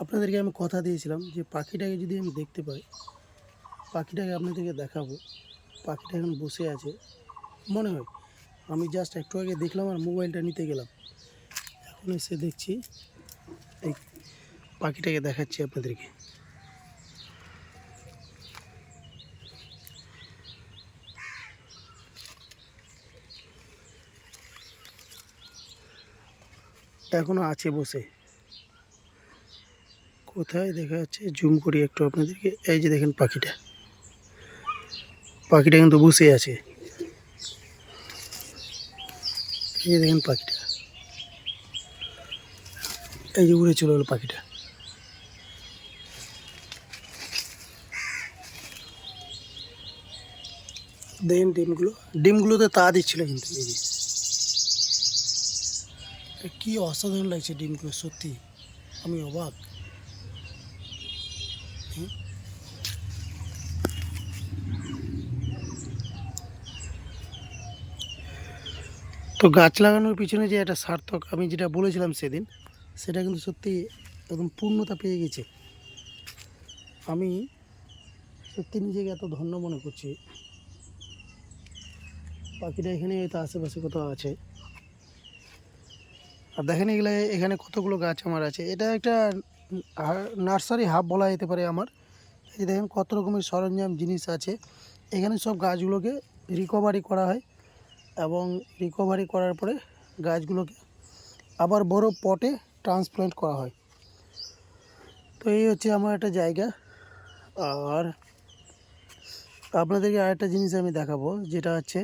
আপনাদেরকে আমি কথা দিয়েছিলাম যে পাখিটাকে যদি আমি দেখতে পাই, পাখিটাকে আপনাদেরকে দেখাবো। পাখিটা এখন বসে আছে মনে হয়। আমি জাস্ট একটু আগে দেখলাম আর মোবাইলটা নিতে গেলাম, এখন এসে দেখছি এই পাখিটাকে দেখাচ্ছি আপনাদেরকে। এখনো আছে বসে, কোথায় দেখা যাচ্ছে জুম করি একটু আপনাদেরকে। এই যে দেখেন পাখিটা, পাখিটা কিন্তু বসে আছে। এই যে দেখেন পাখিটা, এই যে উড়ে চলে গেল পাখিটা। দেখেন ডিমগুলোতে তা দিচ্ছিল কিন্তু। এই যে কি অসাধারণ লাগছে ডিমগুলো, সত্যি আমি অবাক। হুম। তো গাছ লাগানোর পিছনে যে একটা সার্থক, আমি যেটা বলেছিলাম সেদিন, সেটা কিন্তু সত্যি একদম পূর্ণতা পেয়ে গেছে। আমি সত্যি নিজেকে এত ধন্য মনে করছি। পাখিটা এখানে হয়তো আশেপাশে কোথাও আছে। আর দেখেন এগুলো, এখানে কতগুলো গাছ আমার আছে। এটা একটা নার্সারি হাব বলা যেতে পারে আমার। এই দেখেন কত রকমের সরঞ্জাম জিনিস আছে এখানে। সব গাছগুলোকে রিকভারি করা হয় এবং রিকভারি করার পরে গাছগুলোকে আবার বড় পটে ট্রান্সপ্লান্ট করা হয়। তো এই হচ্ছে আমার একটা জায়গা। আর আপনাদেরকে আরেকটা জিনিস আমি দেখাবো, যেটা হচ্ছে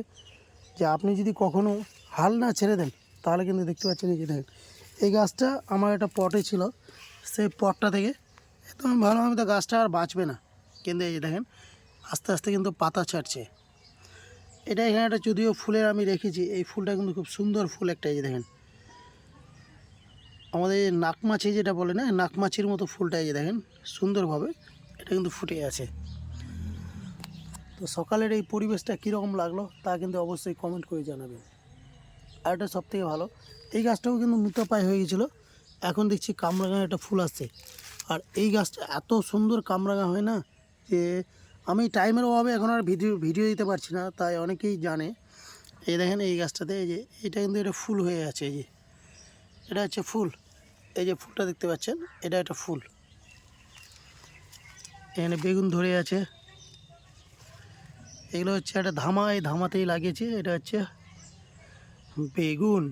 যে আপনি যদি কখনো হাল না ছেড়ে দেন, তাহলে কিন্তু দেখতে পাচ্ছেন এই যে দেখেন এই গাছটা আমার একটা পটে ছিল। সেই পটটা থেকে একদম ভালোভাবে তো গাছটা আর বাঁচবে না, কিন্তু এই যে দেখেন আস্তে আস্তে কিন্তু পাতা ছাড়ছে। এটা এখানে একটা যদিও ফুলের আমি রেখেছি, এই ফুলটা কিন্তু খুব সুন্দর ফুল একটা। এই যে দেখেন আমাদের নাকমাছি যেটা বলে না, নাকমাছির মতো ফুলটা এই যে দেখেন সুন্দরভাবে এটা কিন্তু ফুটে আছে। তো সকালের এই পরিবেশটা কীরকম লাগলো তা কিন্তু অবশ্যই কমেন্ট করে জানাবেন। আর এটা সবথেকে ভালো, এই গাছটাও কিন্তু মৃতপ্রায় হয়ে গেছিলো, এখন দেখছি কামরাঙা একটা ফুল আসছে। আর এই গাছটা এত সুন্দর কামরাঙা হয় না, যে আমি টাইমের অভাবে এখন আর ভিডিও দিতে পারছি না, তাই অনেকেই জানে। এই দেখেন এই গাছটাতে এই যে এটা কিন্তু এটা ফুল হয়ে আছে। এই যে এটা হচ্ছে ফুল, এই যে ফুলটা দেখতে পাচ্ছেন, এটা একটা ফুল। এখানে বেগুন ধরে আছে, এগুলো হচ্ছে একটা ধামা, এই ধামাতেই লাগিয়েছে। এটা হচ্ছে বেগুন।